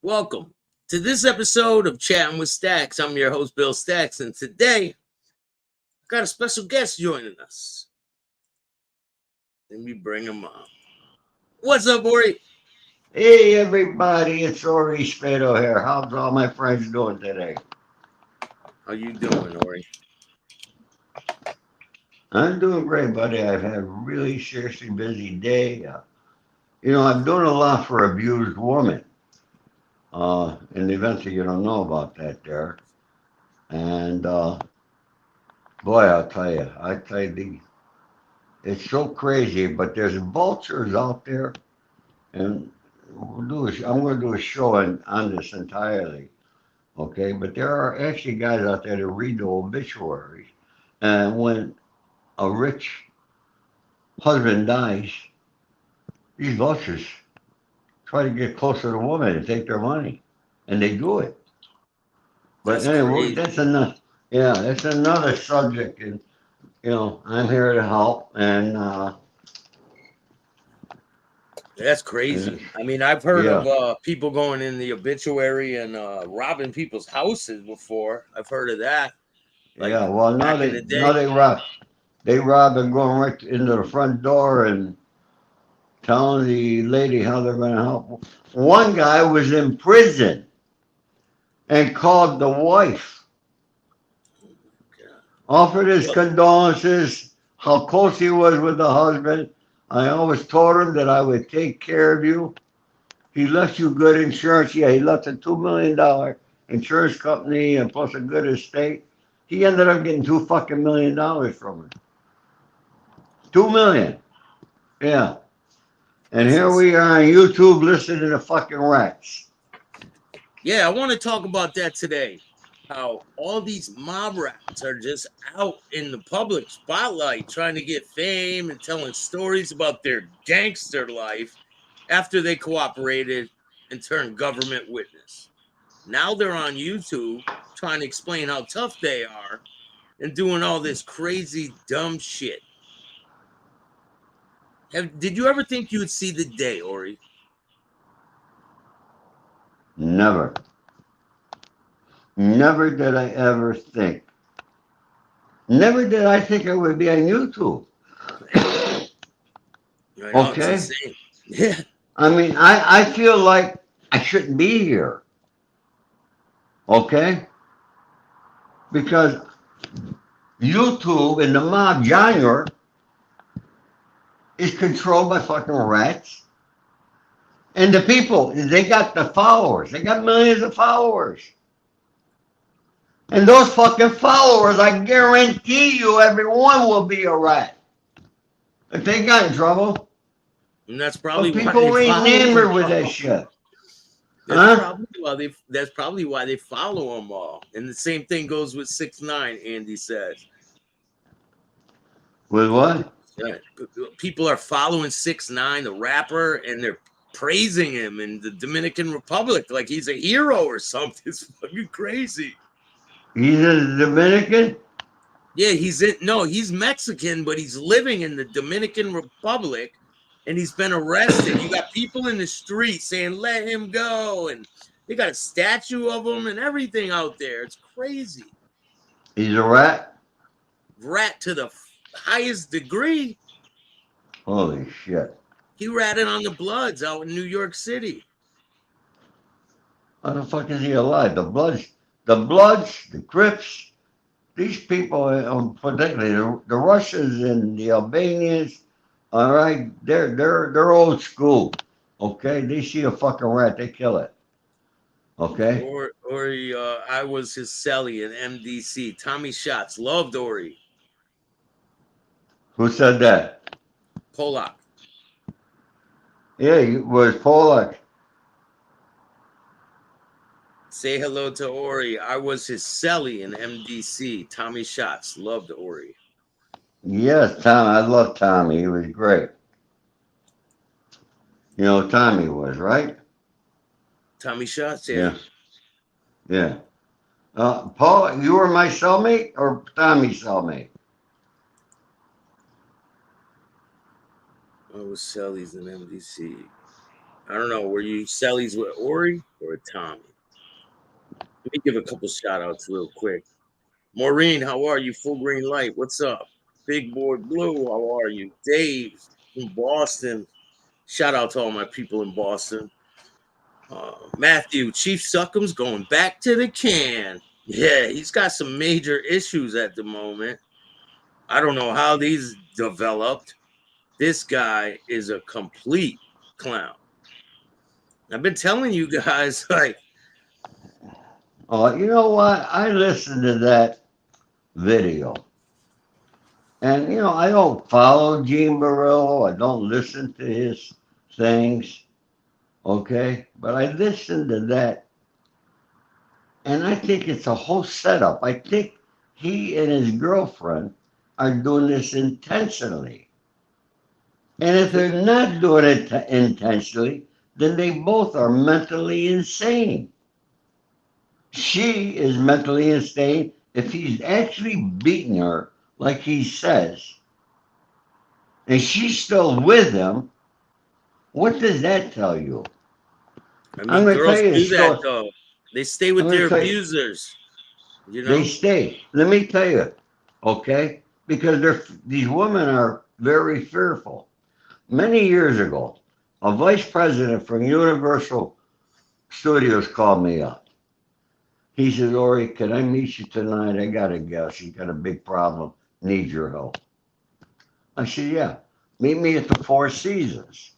Welcome to this episode of Chatting with Staxx. I'm your host, Bill Staxx, and today I got a special guest joining us. Let me bring him on. What's up, Ori? Hey everybody, it's Ori Spado here. How's all my friends doing today? How you doing, Ori? I'm doing great, buddy. I've had a really seriously busy day. I'm doing a lot for abused women. In the event that you don't know about that there. And boy, it's so crazy, but there's vultures out there, and I'm going to do a show on this entirely. Okay, but there are actually guys out there that read the obituaries, and when a rich husband dies, these vultures try to get close to the woman and take their money, and they do it. But That's anyway, crazy. that's enough. Yeah, that's another subject, and I'm here to help, That's and crazy. I mean, I've heard of yeah, people going in the obituary and robbing people's houses before. I've heard of that, like yeah. Well, now back in they the now day. they rob and going right into the front door and telling the lady how they're going to help. One guy was in prison and called the wife, God. offered his Well, condolences, how close he was with the husband. I always told him that I would take care of you. He left you good insurance. Yeah, he left a $2 million insurance company and plus a good estate. He ended up getting $2 fucking million from it. 2 million. Yeah. And that's here we are on YouTube listening to fucking rats. Yeah, I want to talk about that today. How all these mob rats are just out in the public spotlight trying to get fame and telling stories about their gangster life after they cooperated and turned government witness. Now they're on YouTube trying to explain how tough they are and doing all this crazy dumb shit. Did you ever think you would see the day, Ori? Never. Never did I ever think. Never did I think I would be on YouTube. I know it's Okay? insane. Yeah, I mean, I feel like I shouldn't be here. Okay? Because YouTube and the mob genre is controlled by fucking rats. And the people, they got the followers. They got millions of followers. And those fucking followers, I guarantee you, every one will be a rat. If they got in trouble. and that's probably But why they people ain't follow them enamored with that all. shit. That's Huh? probably why they. That's probably why they follow them all. And the same thing goes with 6ix9ine. Andy says, With what? yeah, people are following 6ix9ine, the rapper, and they're praising him in the Dominican Republic like he's a hero or something. It's fucking crazy. He's a Dominican? Yeah, he's in. No, he's Mexican, but he's living in the Dominican Republic, and he's been arrested. You got people in the street saying "Let him go," and they got a statue of him and everything out there. It's crazy. He's a rat? Rat to the highest degree. Holy shit. He ratted on the Bloods out in New York City. How the fuck is he alive? The Bloods, the Crips, these people, particularly the Russians and the Albanians, all right, they're old school. Okay? They see a fucking rat, they kill it. Okay? I was his celly in MDC. Tommy Shots loved Ori Who said that? Polak. Yeah, he was Polak. Say hello to Ori. I was his celly in MDC. Tommy Shots loved Ori. Yes, Tom. I love Tommy. He was great. You know who Tommy was, right? Tommy Shots, yeah. Yeah, yeah. Paul, you were my cellmate or Tommy's cellmate? I was cellies in MDC. I don't know. Were you Sellies with Ori or Tommy? Let me give a couple shout outs real quick. Maureen, how are you? Full green light. What's up? Big boy Blue, how are you? Dave from Boston. Shout out to all my people in Boston. Matthew, Chief Suckham's going back to the can. Yeah, he's got some major issues at the moment. I don't know how these developed. This guy is a complete clown. I've been telling you guys, like, Oh, you know what? I listened to that video. And, I don't follow Gene Barillo. I don't listen to his things. Okay. But I listened to that. And I think it's a whole setup. I think he and his girlfriend are doing this intentionally. And if they're not doing it intentionally, then they both are mentally insane. She is mentally insane if he's actually beating her like he says, and she's still with him. What does that tell you? I I'm mean, going to tell girls you a do that story. though. They stay I'm with going to their tell you, abusers, you they know? stay. Let me tell you, okay? Because these women are very fearful. Many years ago, a vice president from Universal Studios called me up. He said, Ori, can I meet you tonight? I got a gal. She's got a big problem. Need your help. I said, yeah. Meet me at the Four Seasons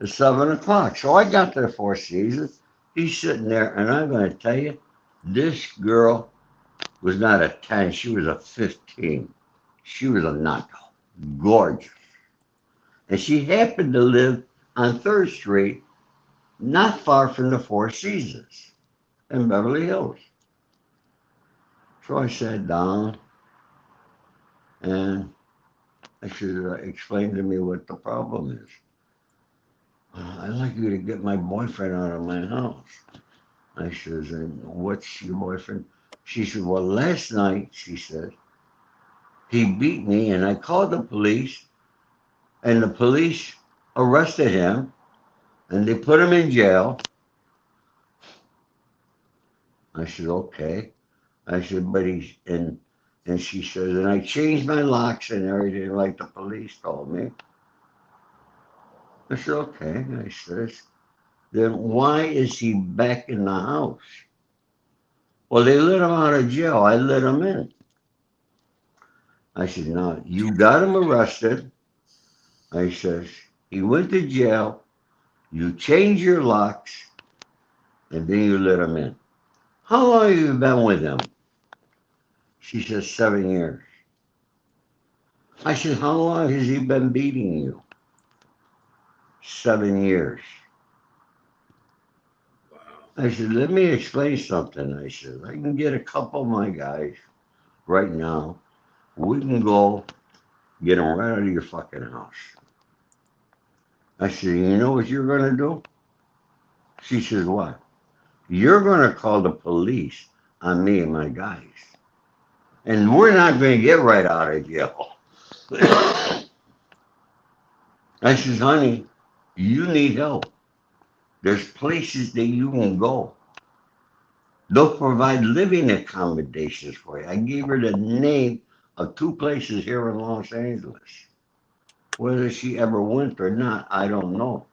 at 7 o'clock. So I got to the Four Seasons. He's sitting there, and I'm going to tell you, this girl was not a 10. She was a 15. She was a knockout. Gorgeous. And she happened to live on 3rd Street, not far from the Four Seasons in Beverly Hills. So I sat down and I said, explain to me what the problem is. I'd like you to get my boyfriend out of my house. I says, and what's your boyfriend? She said, well, last night, she said, he beat me and I called the police and the police arrested him and they put him in jail. I said, okay. I said, but and she says, and I changed my locks and everything like the police told me. I said, okay. I says, then why is he back in the house? Well, they let him out of jail. I let him in. I said, no, you got him arrested. I says, he went to jail. You change your locks, and then you let him in. How long have you been with him? She says, 7 years. I said, how long has he been beating you? 7 years. Wow. I said, let me explain something. I said, I can get a couple of my guys right now. We can go get them right out of your fucking house. I said, you know what you're going to do? She says, what? You're going to call the police on me and my guys. And we're not going to get right out of jail. I says, honey, you need help. There's places that you can go. They'll provide living accommodations for you. I gave her the name of 2 places here in Los Angeles. Whether she ever went or not, I don't know.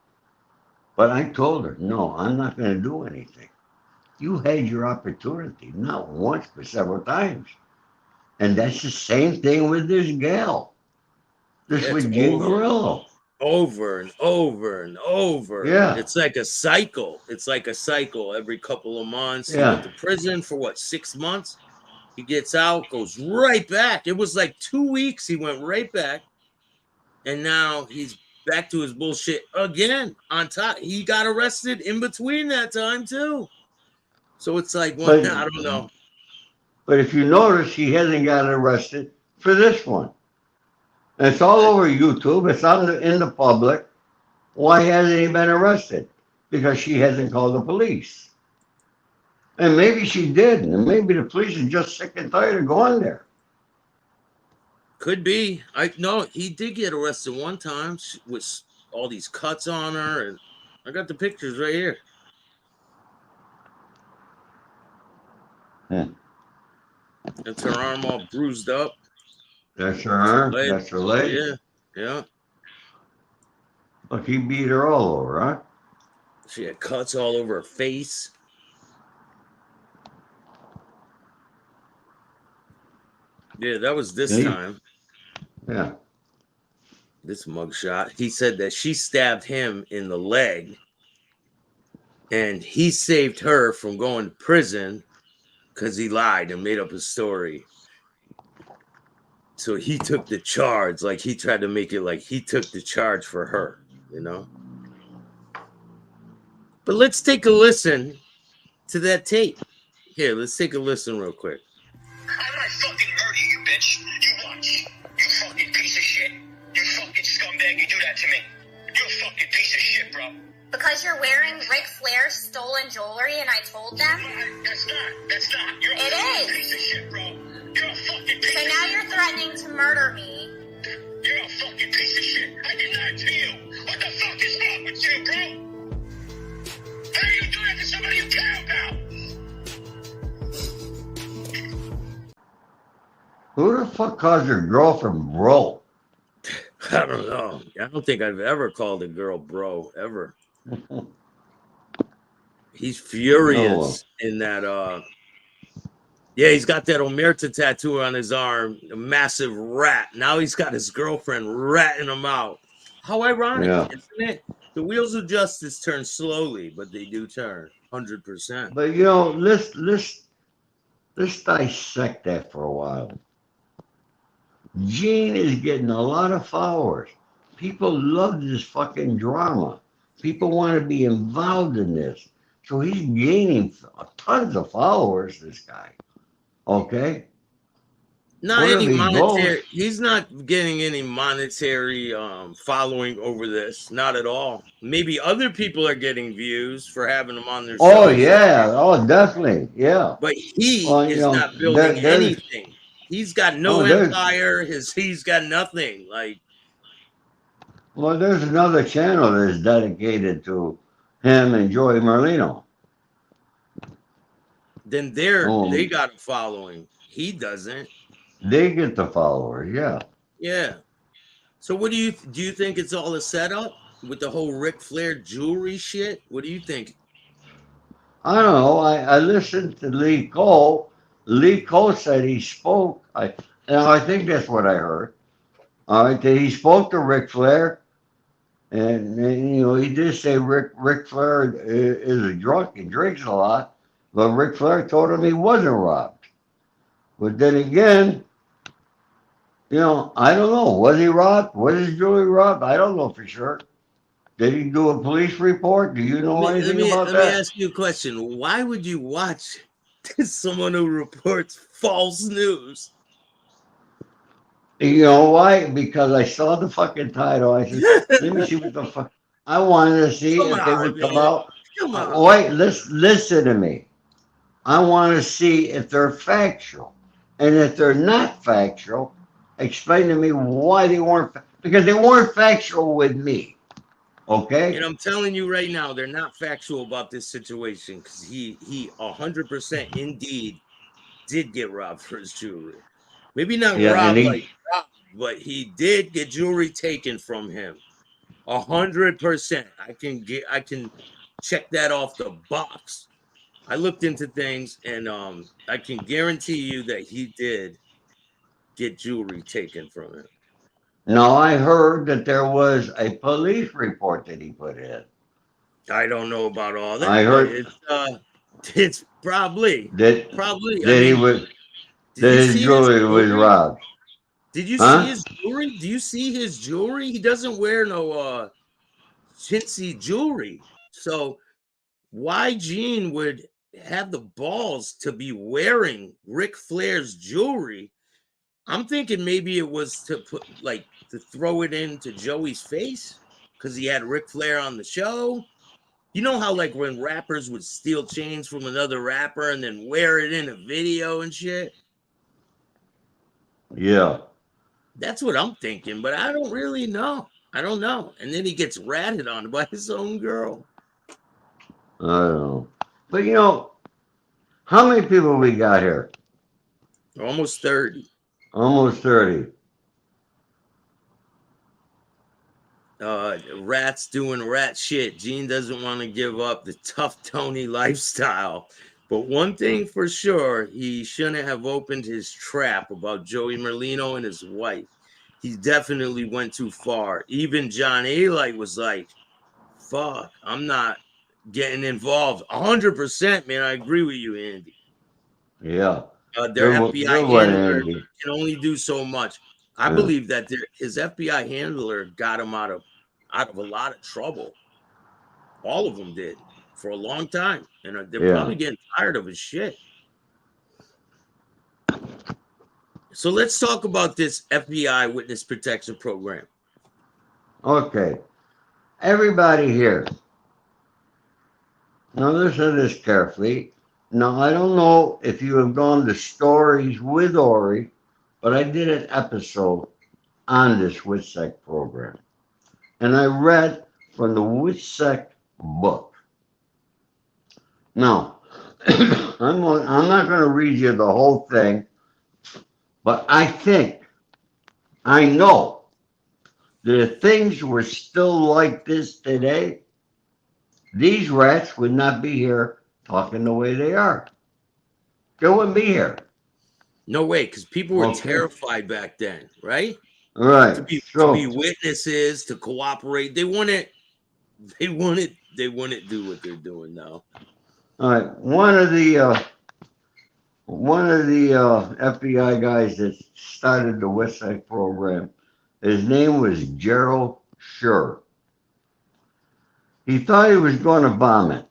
But I told her, no, I'm not going to do anything. You had your opportunity, not once, but several times. And that's the same thing with this gal. This Yeah, it's with Gene over, Barillo. over and over and over. Yeah, It's like a cycle. It's like a cycle every couple of months. He went yeah. to prison for what, 6 months? He gets out, goes right back. It was like 2 weeks. He went right back. And now he's back to his bullshit again on top. He got arrested in between that time, too. So it's like, well, But I don't know. but if you notice, he hasn't got arrested for this one. And it's all over YouTube. It's on in the public. Why hasn't he been arrested? Because she hasn't called the police. And maybe she did, and maybe the police are just sick and tired of going there. Could be. I no, he did get arrested one time with all these cuts on her, and I got the pictures right here. Hmm. That's her arm all bruised up. That's her That's her arm. leg. That's her leg. Yeah, yeah. Look, he beat her all over, huh? She had cuts all over her face. Yeah, that was this He, time. yeah. This mugshot. He said that she stabbed him in the leg, and he saved her from going to prison because he lied and made up a story. So he took the charge. Like he tried to make it like he took the charge for her, you know? But let's take a listen to that tape. Here, let's take a listen real quick. I might fucking murder you, bitch. You watch. You fucking piece of shit. You fucking scumbag. You do that to me. You're a fucking piece of shit, bro. Because you're wearing Ric Flair's stolen jewelry and I told them? That's not. You're a It fucking is. piece of shit, bro. You're a fucking piece So of now shit. you're threatening to murder me. You're a fucking piece of shit. I did that to you. What the fuck is wrong with you, bro? How do you do that to somebody you care about? Who the fuck calls her girlfriend bro? I don't know. I don't think I've ever called a girl bro, ever. He's furious in that yeah, he's got that omerta tattoo on his arm, a massive rat. Now he's got his girlfriend ratting him out. How ironic, Yeah. isn't it? The wheels of justice turn slowly, but they do turn 100%. But you know, let's dissect that for a while. Gene is getting a lot of followers. People love this fucking drama. People want to be involved in this. So he's gaining tons of followers, this guy. Okay? Not What any if he monetary. goes? He's not getting any monetary following over this. Not at all. Maybe other people are getting views for having him on their Oh, shows, yeah. Oh, definitely. Yeah. but he Well, you is know, not building there's, anything. He's got no oh, there's, empire. He's got nothing. Like well, there's another channel that's dedicated to him and Joey Merlino. then Oh, they got a following. He doesn't. they get the followers. Yeah. Yeah. So what do you think it's all a setup with the whole Ric Flair jewelry shit? What do you think? I don't know. I listened to Lee Cole. Lee Cole said he spoke. I think that's what I heard. All right, that he spoke to Ric Flair, and you know he did say Ric Flair is a drunk. He drinks a lot, but Ric Flair told him he wasn't robbed. But then again, you know, I don't know. Was he robbed? Was his jewelry robbed? I don't know for sure. Did he do a police report? Do you know anything about Let me that? ask you a question. Why would you watch someone who reports false news? You know why? Because I saw the fucking title. I said, let me see what the fuck. I wanted to see Come if they on, would come man. out. Come on. Wait, listen to me. I want to see if they're factual. And if they're not factual, explain to me why they weren't. Because they weren't factual with me. Okay? And I'm telling you right now, they're not factual about this situation because he 100% indeed did get robbed for his jewelry. Maybe not Yeah, and robbed he. like robbed, but he did get jewelry taken from him. 100%. I can check that off the box. I looked into things and I can guarantee you that he did get jewelry taken from him. Now, I heard that there was a police report that he put in. I don't know about all I that, but heard it's probably. that I he mean, was did that you his see his jewelry was jewelry? robbed. Did you see Huh? his jewelry? Do you see his jewelry? He doesn't wear no chintzy jewelry. So why Gene would have the balls to be wearing Ric Flair's jewelry? I'm thinking maybe it was to put like to throw it into Joey's face because he had Ric Flair on the show. You know how like when rappers would steal chains from another rapper and then wear it in a video and shit? Yeah. That's what I'm thinking, but I don't really know. I don't know. And then he gets ratted on by his own girl. I don't know. But you know, how many people we got here? Almost 30. Almost 30. Rat's doing rat shit. Gene doesn't want to give up the tough Tony lifestyle. But one thing for sure, he shouldn't have opened his trap about Joey Merlino and his wife. He definitely went too far. Even John Alite was like, fuck, I'm not getting involved. 100%, man. I agree with you, Andy. Yeah. Their FBI Good one, handler Andy. can only do so much. I Yeah. believe that his FBI handler got him out of a lot of trouble. All of them did for a long time, and they're Yeah. probably getting tired of his shit. So let's talk about this FBI witness protection program. Okay. Everybody here. Now listen to this carefully. Now I don't know if you have gone to Stories with Ori, but I did an episode on this WITSEC program. And I read from the WITSEC book. Now, I'm not going to read you the whole thing, but I know that if things were still like this today, these rats would not be here talking the way they are. They wouldn't be here. No way, because people were Okay. terrified back then, right? To Right. be So, witnesses, to cooperate. They wouldn't do what they're doing now. all right. One of the FBI guys that started the West Side program, his name was Gerald Schur. He thought he was going to bomb it.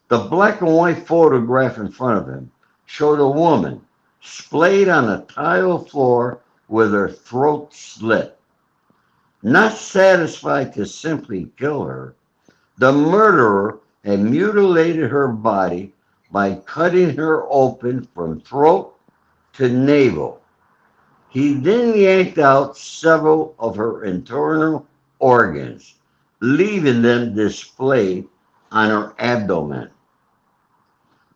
The black and white photograph in front of him showed a woman splayed on a tile floor with her throat slit. Not satisfied to simply kill her, the murderer had mutilated her body by cutting her open from throat to navel. He then yanked out several of her internal organs, leaving them displayed on her abdomen.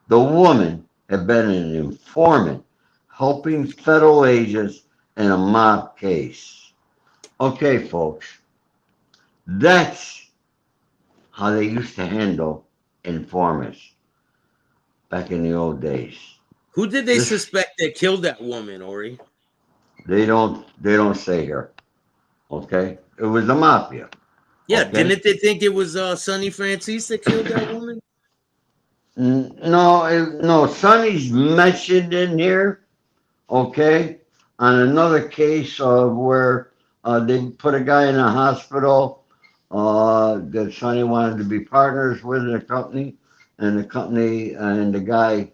The woman had been an informant helping federal agents in a mob case. Okay, folks, that's how they used to handle informants back in the old days. Who did they This suspect that killed that woman, Ori? they don't say here. Okay? It was the mafia. Yeah, Okay? didn't they think it was Sonny Francis that killed that woman? No, Sonny's mentioned in here, okay, on another case of where they put a guy in a hospital that Sonny wanted to be partners with in a company, and the company and the guy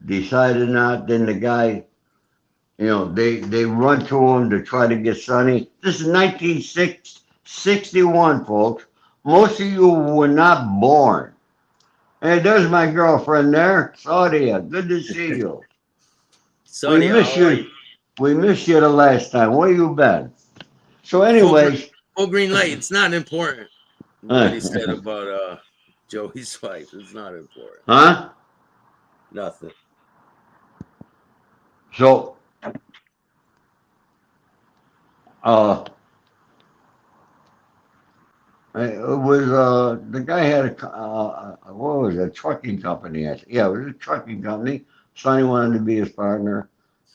decided not. Then the guy, they run to him to try to get Sonny. This is 1961, folks. Most of you were not born. Hey, there's my girlfriend there, Claudia. Good to see you. We Sonny, miss how are you. We missed you the last time. Where you been? So, Full, anyways, full green light. It's not important what he said about Joey's wife. It's not important. huh? Nothing. So, uh, it was the guy had what was it, a trucking company? Yeah, it was a trucking company. Sonny wanted to be his partner,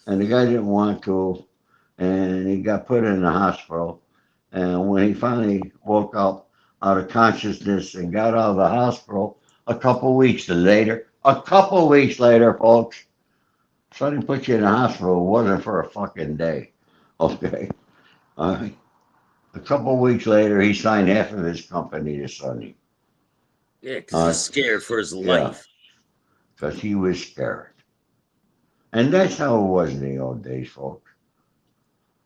and the guy didn't want to, and he got put in the hospital. And when he finally woke up out of consciousness and got out of the hospital, a couple weeks later, folks, Sonny put you in the hospital. It wasn't for a fucking day. Okay. Uh, a couple weeks later, he signed half of his company to Sonny. Yeah, because he's scared for his Yeah, life. because he was scared. And that's how it was in the old days, folks.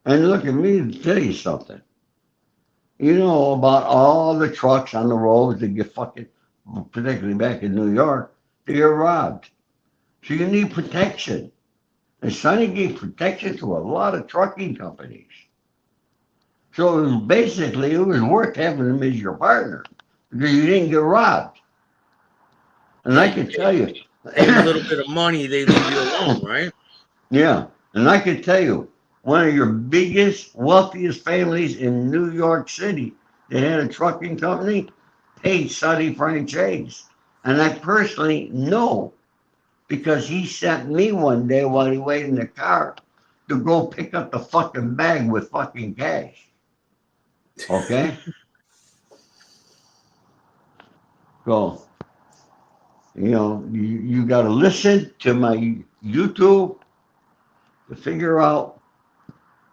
And look at me to tell you something. You know about all the trucks on the roads that get fucking, particularly back in New York, they get robbed. So you need protection. And Sonny gave protection to a lot of trucking companies. So it was basically, it was worth having him as your partner because you didn't get robbed. And I can tell you, Pay them a little bit of money, they leave you alone, right? yeah, and I can tell you, one of your biggest, wealthiest families in New York City that had a trucking company paid Sonny Frank Chase. And I personally know because he sent me one day while he waited in the car to go pick up the fucking bag with fucking cash. Okay? So, you got to listen to my YouTube to figure out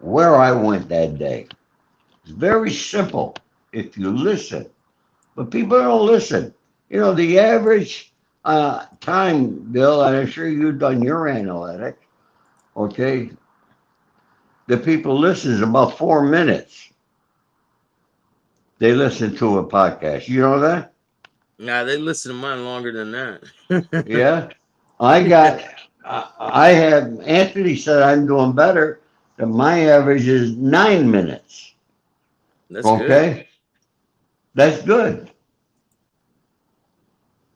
where I went that day. It's very simple if you listen, but people don't listen. The average time, Bill, and I'm sure you've done your analytic, okay? The people listen is about 4 minutes. They listen to a podcast. You know that? Nah, they listen to mine longer than that. Yeah. I got, I have, Anthony said I'm doing better, that my average is 9 minutes. That's good. Okay? That's good.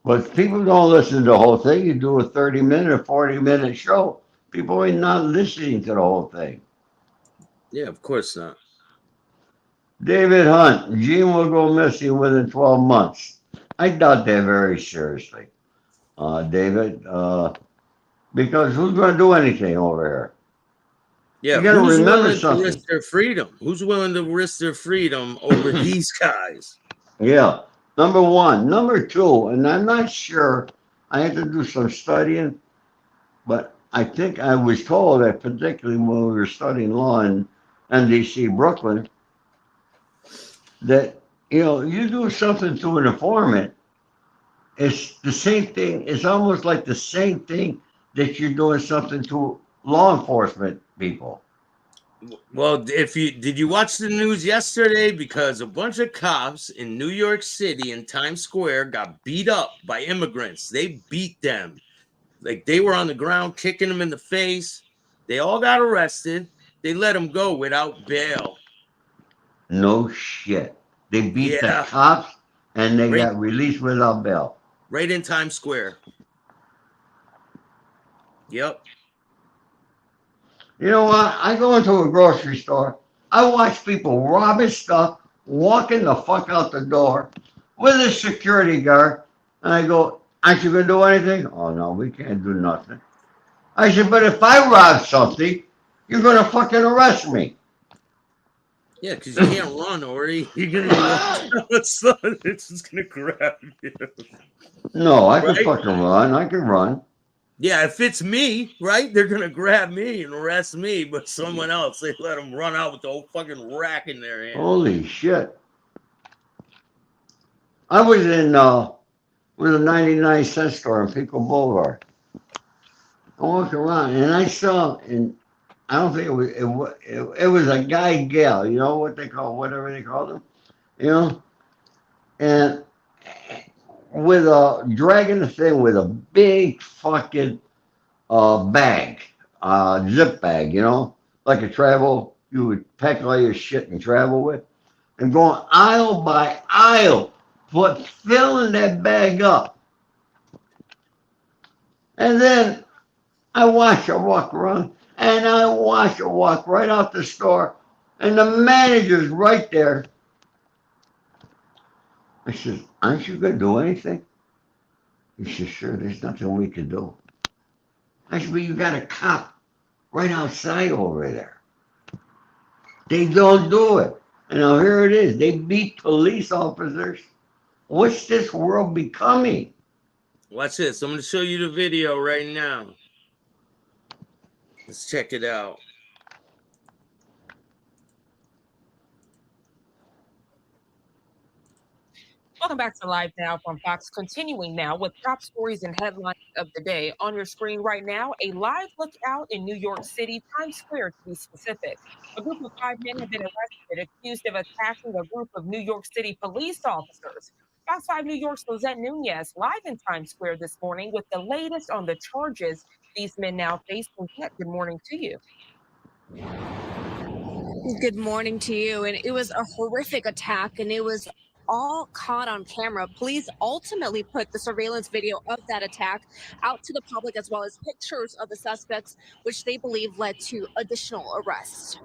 But people don't listen to the whole thing. You do a 30-minute or 40-minute show. People are not listening to the whole thing. Yeah, of course not. David Hunt, Gene will go missing within 12 months. I doubt that very seriously, David, because who's going to do anything over here? Yeah, You got to who's remember willing to risk something. their freedom? Who's willing to risk their freedom over these guys? Yeah. Number one. Number two, and I'm not sure, I had to do some studying, but I think I was told that particularly when we were studying law in NDC, Brooklyn, that, you do something to an informant, it's the same thing. It's almost like the same thing that you're doing something to law enforcement people. Well, if you did you watch the news yesterday? Because a bunch of cops in New York City in Times Square got beat up by immigrants. They beat them. Like they were on the ground kicking them in the face. They all got arrested. They let them go without bail. No shit. They beat the Yeah, cops and they right, got released without bail. right in Times Square. Yep. You know what? I go into a grocery store. I watch people robbing stuff, walking the fuck out the door with a security guard. And I go, aren't you going to do anything? Oh, no, we can't do nothing. I said, but if I rob something, you're going to fucking arrest me. Yeah, because you can't run, or you're gonna be walking down the sun. It's just gonna grab you, No, I can right? fucking run. I can run. Yeah, if it's me, right, they're gonna grab me and arrest me. But someone else, they let them run out with the whole fucking rack in their hand. Holy shit. I was in with a 99-cent store on Pico Boulevard. I walked around and I saw, and I don't think it was a guy gal, you know what they call, whatever they call them, you know, and with a dragging the thing with a big fucking bag, zip bag, like a travel, you would pack all your shit and travel with, and going aisle by aisle, filling that bag up. And then I watch her walk around, and I watch her walk right out the store, and the manager's right there. I says, aren't you going to do anything? He says, sure, there's nothing we can do. I said, but you got a cop right outside over there. They don't do it. And now here it is. They beat police officers. What's this world becoming? Watch this. I'm gonna show you the video right now. Let's check it out. Welcome back to Live Now from Fox. Continuing now with top stories and headlines of the day. On your screen right now, a live look out in New York City, Times Square to be specific. A group of 5 men have been arrested, accused of attacking a group of New York City police officers. Fox 5 New York's Lizette Nunez live in Times Square this morning with the latest on the charges these men now face. Lizette, good morning to you. Good morning to you. And it was a horrific attack, and it was all caught on camera. Police ultimately put the surveillance video of that attack out to the public, as well as pictures of the suspects, which they believe led to additional arrests.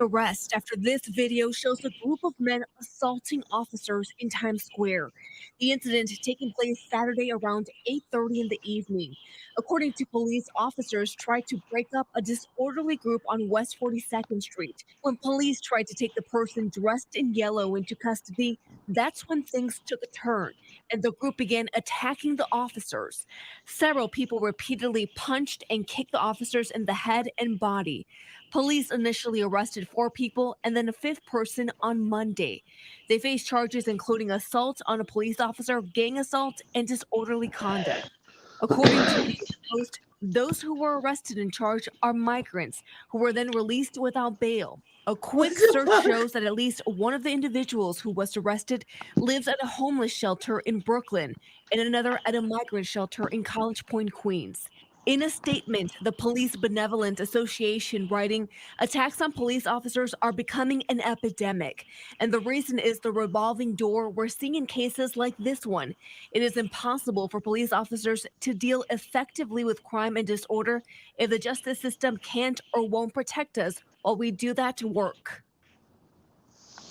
Arrest after this video shows a group of men assaulting officers in Times Square. The incident taking place Saturday around 8:30 in the evening. According to police, officers tried to break up a disorderly group on West 42nd Street. When police tried to take the person dressed in yellow into custody, that's when things took a turn and the group began attacking the officers. Several people repeatedly punched and kicked the officers in the head and body. Police initially arrested 4 people and then a fifth person on Monday. They face charges including assault on a police officer, gang assault, and disorderly conduct. According to the Post, those who were arrested and charged are migrants who were then released without bail. A quick search shows that at least one of the individuals who was arrested lives at a homeless shelter in Brooklyn and another at a migrant shelter in College Point, Queens. In a statement, the Police Benevolent Association writing, attacks on police officers are becoming an epidemic. And the reason is the revolving door we're seeing in cases like this one. It is impossible for police officers to deal effectively with crime and disorder if the justice system can't or won't protect us while we do that work.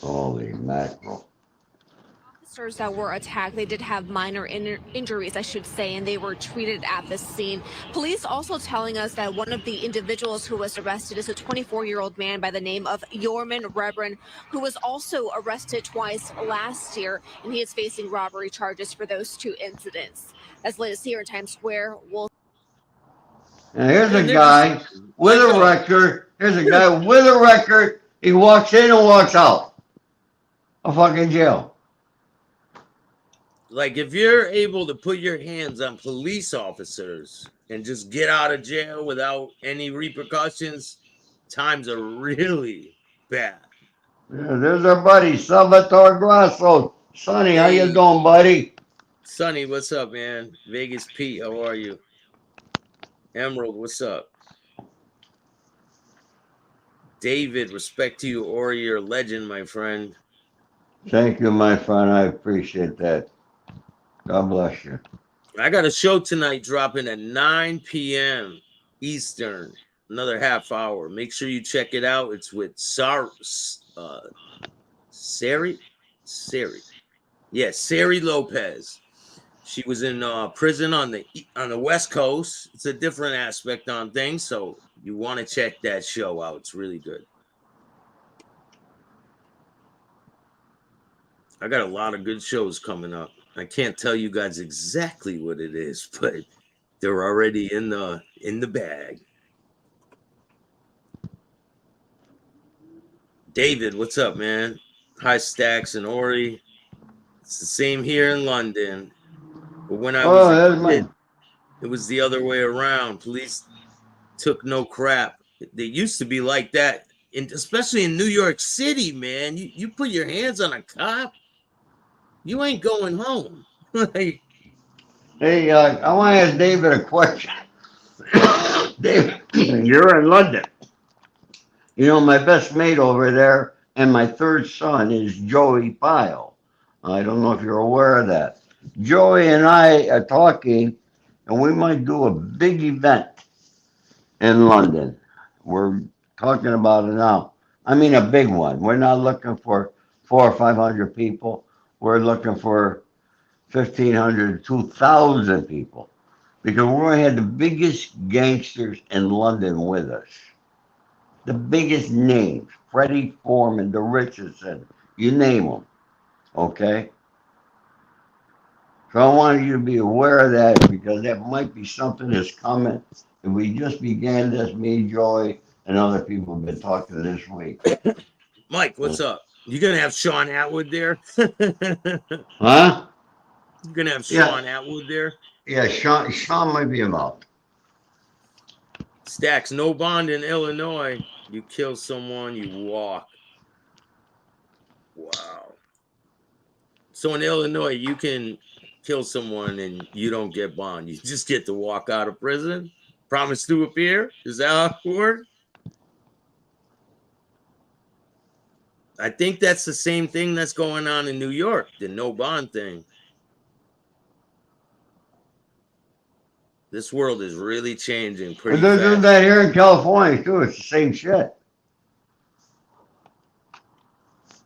Holy mackerel. Officers that were attacked, they did have minor injuries, I should say, and they were treated at the scene. Police also telling us that one of the individuals who was arrested is a 24-year-old man by the name of Yorman Rebron, who was also arrested twice last year, and he is facing robbery charges for those 2 incidents. As latest here in Times Square, we'll. And here's a And they're just guy with like a record. Here's a guy with a record. He walks in and walks out of fucking jail. like if you're able to put your hands on police officers and just get out of jail without any repercussions, times are really bad. Yeah, there's our buddy, Salvatore Grasso. Sonny, how you Hey, doing, buddy? Sonny, what's up, man? Vegas Pete, how are you? Emerald, what's up? David, respect to you, or you're a legend, my friend. Thank you, my friend. I appreciate that. God bless you. I got a show tonight dropping at 9 p.m. Eastern, another half hour. Make sure you check it out. It's with Sari. Yeah, Sari Lopez. She was in prison on the West Coast. It's a different aspect on things, so you want to check that show out. It's really good. I got a lot of good shows coming up. I can't tell you guys exactly what it is, but they're already in the bag. David, what's up, man? Hi, Staxx and Ori. It's the same here in London. But when I was a kid, it was the other way around. Police took no crap. They used to be like that, and especially in New York City, man. You put your hands on a cop, you ain't going home. Like, Hey, I want to ask David a question. David, you're in London. You know, my best mate over there and my third son is Joey Pyle. I don't know if you're aware of that. Joey and I are talking, and we might do a big event in London. We're talking about it now. I mean, a big one. We're not looking for 400 or 500 people. We're looking for 1,500, 2,000 people, because we're going to have the biggest gangsters in London with us. The biggest names, Freddie Foreman, the Richardson, you name them. Okay? So I wanted you to be aware of that, because that might be something that's coming. And we just began this, me, Joy, and other people have been talking this week. Mike, what's up? You gonna have Sean Atwood there? Huh? You gonna have Yeah. Sean Atwood there? Yeah, Sean might be involved. Staxx, no bond in Illinois. You kill someone, you walk. Wow. So in Illinois, you can kill someone and you don't get bond. You just get to walk out of prison. Promise to appear. Is that how it works? I think that's the same thing that's going on in New York, the no bond thing. This world is really changing But pretty they're doing fast. that here in California too. It's the same shit.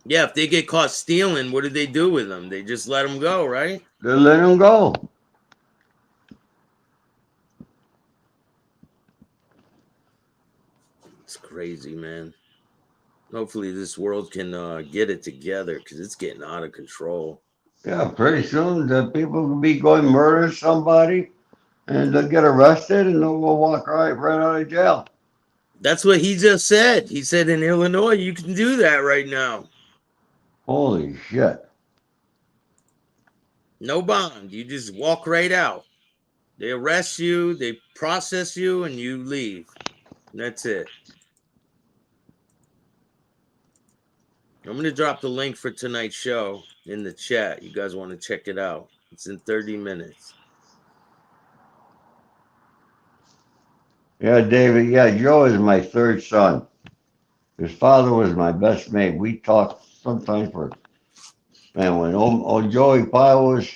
Yeah, if they get caught stealing, what do they do with them? They just let them go, right? They're letting them go. It's crazy, man. Hopefully, this world can get it together because it's getting out of control. Yeah, pretty soon the people will be going murder somebody and they'll get arrested and they'll go walk right out of jail. That's what he just said. He said in Illinois, you can do that right now. Holy shit. No bond. You just walk right out. They arrest you, they process you, and you leave. That's it. I'm going to drop the link for tonight's show in the chat. You guys want to check it out. It's in 30 minutes. Yeah, David. Yeah, Joe is my third son. His father was my best mate. We talked sometimes for, man, when old Joey Pyle was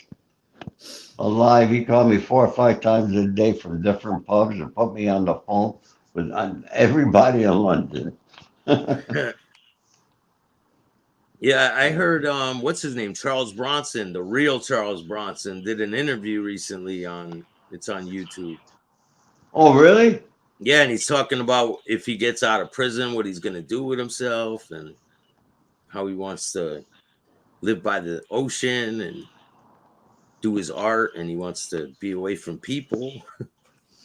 alive, he called me 4 or 5 times a day from different pubs and put me on the phone with everybody in London. Yeah, I heard what's his name? Charles Bronson, the real Charles Bronson, did an interview recently on YouTube. Oh, really? Yeah, and he's talking about if he gets out of prison, what he's gonna do with himself and how he wants to live by the ocean and do his art and he wants to be away from people.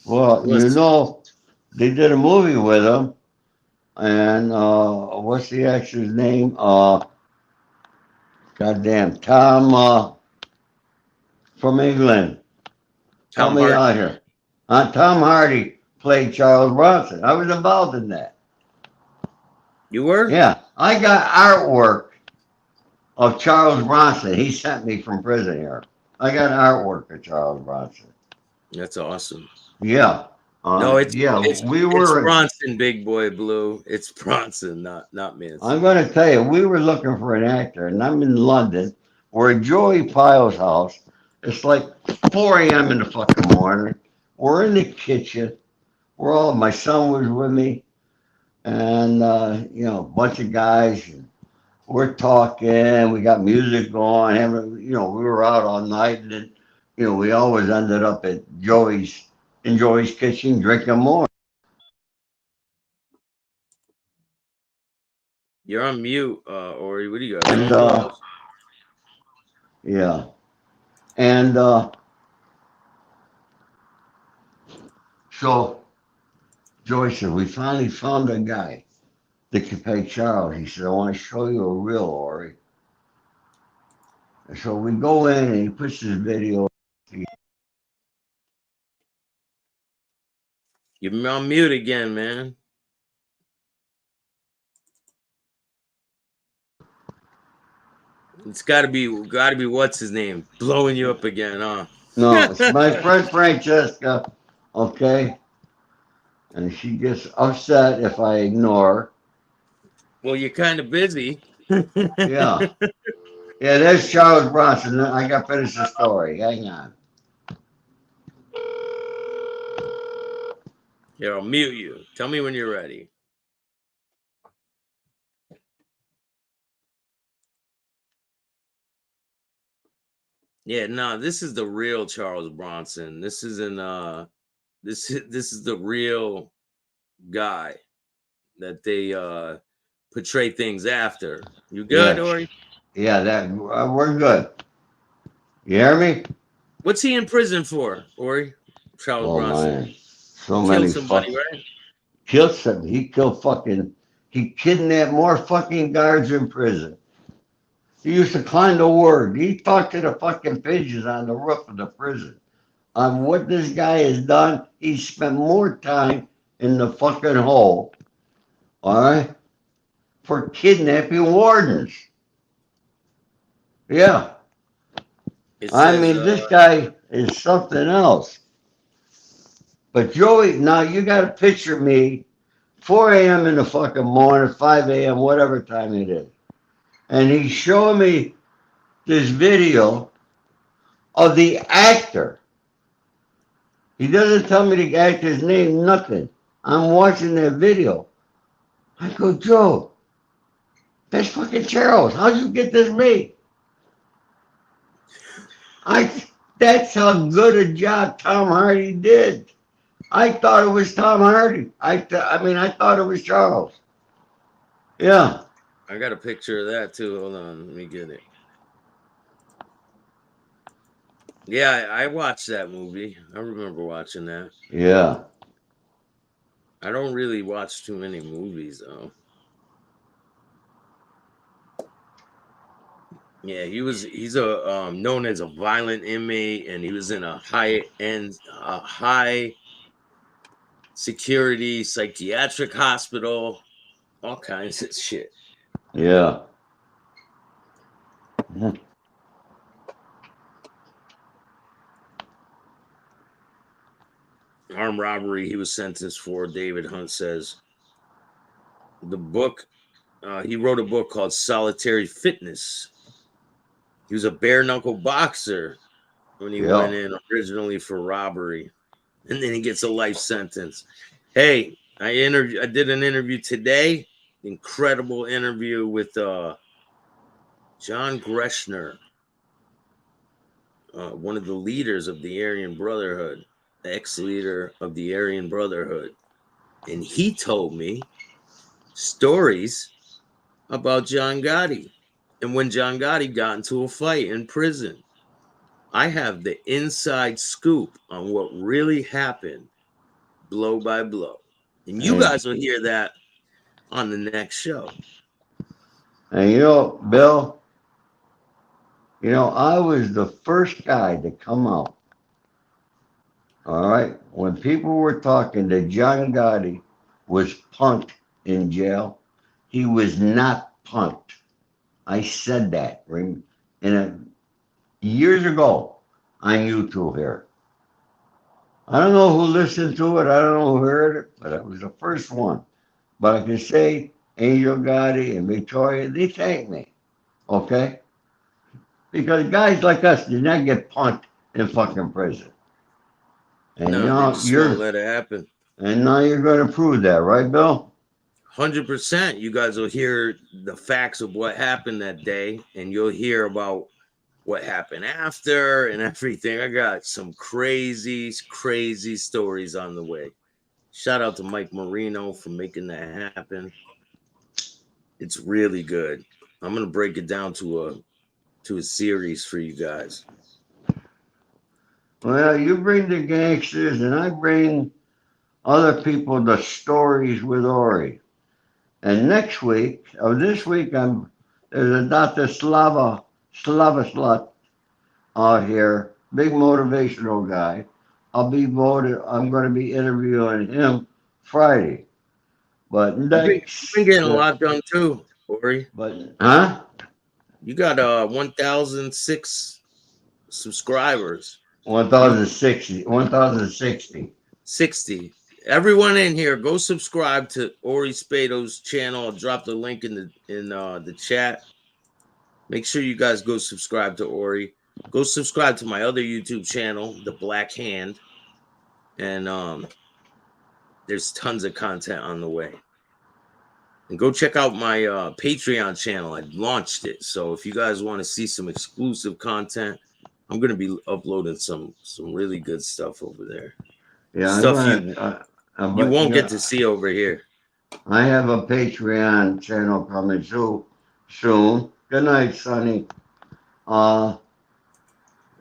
Well, they did a movie with him, and what's the actor's name? Goddamn, Tom from England. Help Tom me Hardy. out here. Tom Hardy played Charles Bronson. I was involved in that. You were? Yeah, I got artwork of Charles Bronson. He sent me from prison here. I got artwork of Charles Bronson. That's awesome. Yeah. No, it's we were. Bronson, Big Boy Blue. It's Bronson, not Manson. I'm going to tell you, we were looking for an actor, and I'm in London. We're at Joey Pyle's house. It's like 4 a.m. in the fucking morning. We're in the kitchen. My son was with me, and a bunch of guys. And we're talking. We got music going. We were out all night, and then, we always ended up at Joey's kitchen drinking more. You're on mute, Ori. What do you got? And yeah, and so Joey said, we finally found a guy that can pay Charles. He said, I want to show you a real Ori. And so we go in and he puts his video. You're on mute again, man. It's gotta be what's his name? Blowing you up again, huh? No, it's my friend Francesca, okay? And she gets upset if I ignore. Well, you're kind of busy. Yeah. Yeah, there's Charles Bronson. I got to finish the story. Hang on. Here, I'll mute you. Tell me when you're ready. Yeah, no, this is the real Charles Bronson. This isn't this is the real guy that they portray things after. You good, Yeah. Ori? Yeah, we're good. You hear me? What's he in prison for, Ori? Charles Bronson. Man. So Killed many somebody, right? Killed some. He kidnapped more fucking guards in prison. He used to climb the word. He talked to the fucking pigeons on the roof of the prison. On what this guy has done, he spent more time in the fucking hole, all right, for kidnapping wardens. Yeah. This guy is something else. But Joey, now you got to picture me 4 a.m. in the fucking morning, 5 a.m., whatever time it is. and he's showing me this video of the actor. He doesn't tell me the actor's name, nothing. I'm watching that video. I go, Joe, that's fucking Charles. How'd you get this made? That's how good a job Tom Hardy did. I thought it was Tom Hardy. I thought it was Charles. Yeah. I got a picture of that too. Hold on, let me get it. Yeah, I watched that movie. I remember watching that. Yeah. I don't really watch too many movies though. Yeah, he's a known as a violent inmate, and he was in a high security psychiatric hospital, all kinds of shit. Yeah. Armed robbery he was sentenced for, David Hunt says. The book, he wrote a book called Solitary Fitness. He was a bare knuckle boxer when he went in originally for robbery, and then he gets a life sentence. Hey, I did an interview today, incredible interview with John Greshner, one of the leaders of the Aryan Brotherhood, ex-leader of the Aryan Brotherhood, and he told me stories about John Gotti. And when John Gotti got into a fight in prison, I have the inside scoop on what really happened, blow by blow. And you guys will hear that on the next show. And Bill, I was the first guy to come out. All right. When people were talking that John Gotti was punked in jail, he was not punked. I said that years ago on YouTube here. I don't know who listened to it. I don't know who heard it, but it was the first one. But I can say Angel Gotti and Victoria, they thanked me. Okay? Because guys like us did not get punked in fucking prison. And no, they won't let it happen. And now you're going to prove that, right, Bill? 100%. You guys will hear the facts of what happened that day, and you'll hear about what happened after and everything. I got some crazy, crazy stories on the way. Shout out to Mike Marino for making that happen. It's really good. I'm gonna break it down to a series for you guys. Well, you bring the gangsters, and I bring other people the stories with Ori. And this week, there's a Dr. Slava Slut out here, big motivational guy. I'm going to be interviewing him Friday. But you've been getting a lot done too, Ori. But you got 1,006 subscribers. 1,060. 60. Everyone in here, go subscribe to Ori Spado's channel. I'll drop the link in the chat. Make sure you guys go subscribe to Ori. Go subscribe to my other YouTube channel, The Black Hand. And there's tons of content on the way. And go check out my Patreon channel. I launched it. So if you guys want to see some exclusive content, I'm going to be uploading some really good stuff over there. Yeah, stuff you won't get to see over here. I have a Patreon channel coming soon. Good night, Sonny. But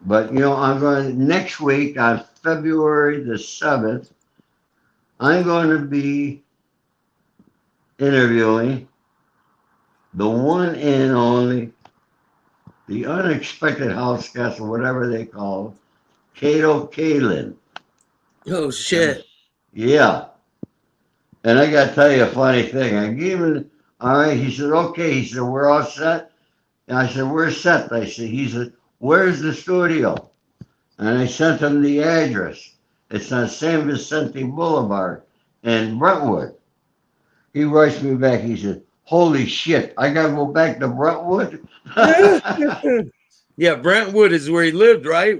I'm going next week on February the 7th. I'm going to be interviewing the one and only, the unexpected house guest, or whatever they call it, Kato Kalin. Oh shit! Yeah. And I got to tell you a funny thing. I gave him, all right, he said, okay. He said, we're all set. And I said, we're set. He said, where's the studio? And I sent him the address. It's on San Vicente Boulevard in Brentwood. He writes me back. He said, holy shit, I gotta go back to Brentwood. Yeah, Brentwood is where he lived, right?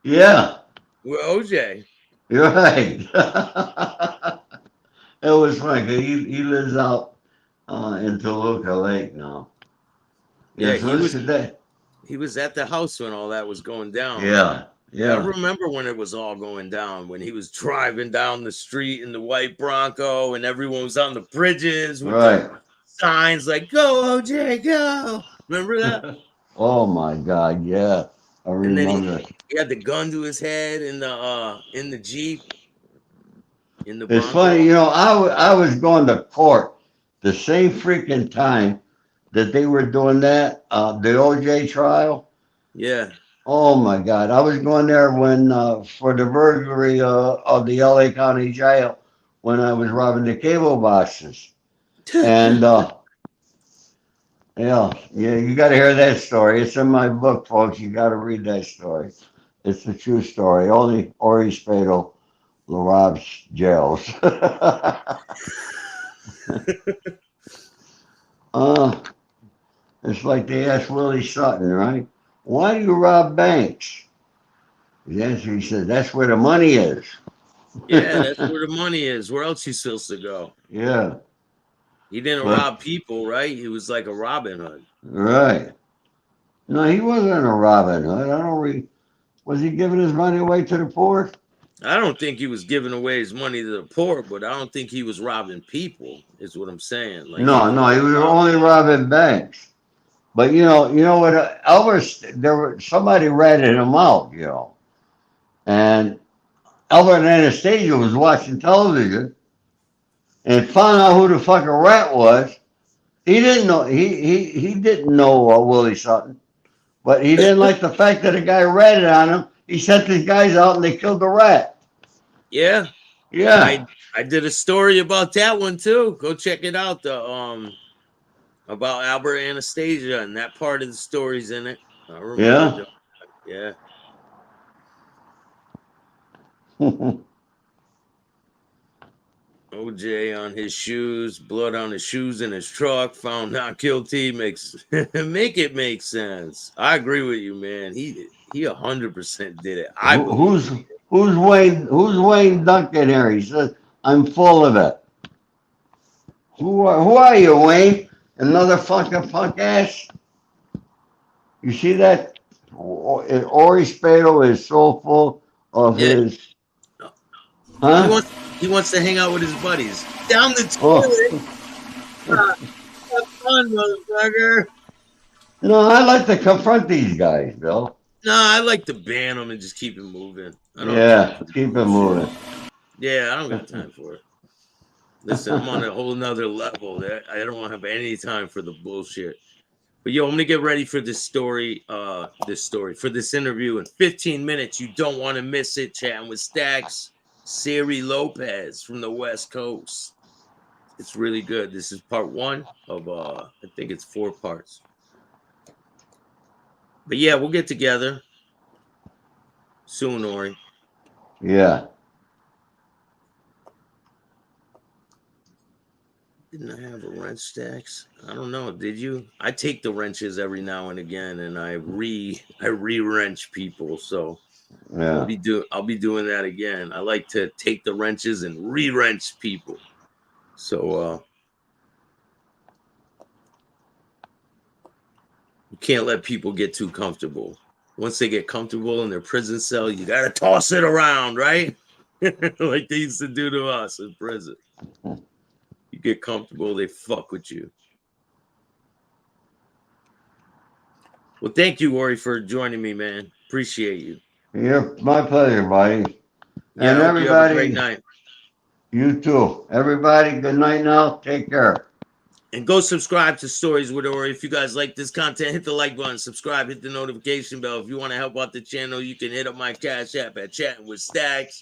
Yeah, With OJ. you're right. It was funny 'cause he lives out in Toluca Lake now. Yeah, Yeah, so it's today. he was at the house when all that was going down. Yeah, I yeah, remember when it was all going down, when he was driving down the street in the white Bronco and everyone was on the bridges with the right. signs like "Go OJ, go!" Remember that? Oh my God, yeah, I And then remember. he had the gun to his head in the Jeep in the It's funny, Bronco. I was going to court the same freaking time that they were doing that, the OJ trial. Yeah. Oh my God, I was going there when for the burglary of the LA County Jail when I was robbing the cable boxes. And yeah, you got to hear that story. It's in my book, folks. You got to read that story. It's a true story. Only Ori Spadel robs jails. uh, it's like they asked Willie Sutton, right? Why do you rob banks? The answer, he said, that's where the money is. Yeah, that's where the money is. Where else you supposed to go? Yeah, He didn't but rob people, right? He was like a Robin Hood. right. No, he wasn't a Robin Hood. Was he giving his money away to the poor? I don't think he was giving away his money to the poor, but I don't think he was robbing people, is what I'm saying. Like he No, was no, he was robbing. only robbing banks. But you know what? Elvis, somebody ratted him out, and Albert and Anastasia was watching television and found out who the fucking rat was. He didn't know. He didn't know Willie Sutton, but he didn't like the fact that a guy ratted on him. He sent these guys out and they killed the rat. Yeah. Yeah, I did a story about that one too. Go check it out. The about Albert Anastasia and that part of the story's in it. I remember yeah. doing that. Yeah. OJ on his shoes, blood on his shoes in his truck, found not guilty. Makes make it make sense. I agree with you, man. He 100% did it. I Who- believe. who's who's Wayne Duncan here? He says I'm full of it. Who are you, Wayne? Another fucking punk ass? You see that? Ori Spado is so full of Yeah. his, He huh? wants to hang out with his buddies. Down the Oh, toilet. Have fun, motherfucker. no, I like to confront these guys, Bill. No, I like to ban them and just keep it moving. I don't have time Yeah, for the keep it bullshit. moving. Yeah, I don't got time for it. Listen, I'm on a whole nother level. I don't have any time for the bullshit. But yo, I'm gonna get ready for this story. For this interview in 15 minutes. You don't want to miss it. Chatting with Staxx, Siri Lopez from the West Coast. It's really good. This is part one of I think it's 4 parts. But yeah, we'll get together soon, Ori. Yeah. Didn't I have a wrench, Staxx? I don't know. Did you? I take the wrenches every now and again, and I re-wrench people. So I'll Yeah. be doing that again. I like to take the wrenches and re-wrench people. So you can't let people get too comfortable. Once they get comfortable in their prison cell, you gotta toss it around, right? Like they used to do to us in prison. You get comfortable, they fuck with you. Well, thank you, Ori, for joining me, man. Appreciate you. My pleasure, buddy. Yeah, And I hope you have a great everybody, night. you too. Everybody, good night now. Take care. And go subscribe to Stories with Ori. If you guys like this content, hit the like button, subscribe, hit the notification bell. If you want to help out the channel, you can hit up my Cash App at Chattin with Staxx.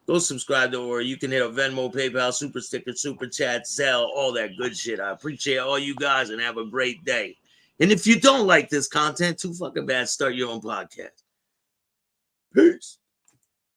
Go subscribe to Ori. You can hit up Venmo, PayPal, Super Sticker, Super Chat, Zelle, all that good shit. I appreciate all you guys and have a great day. And if you don't like this content, too fucking bad, start your own podcast. Peace.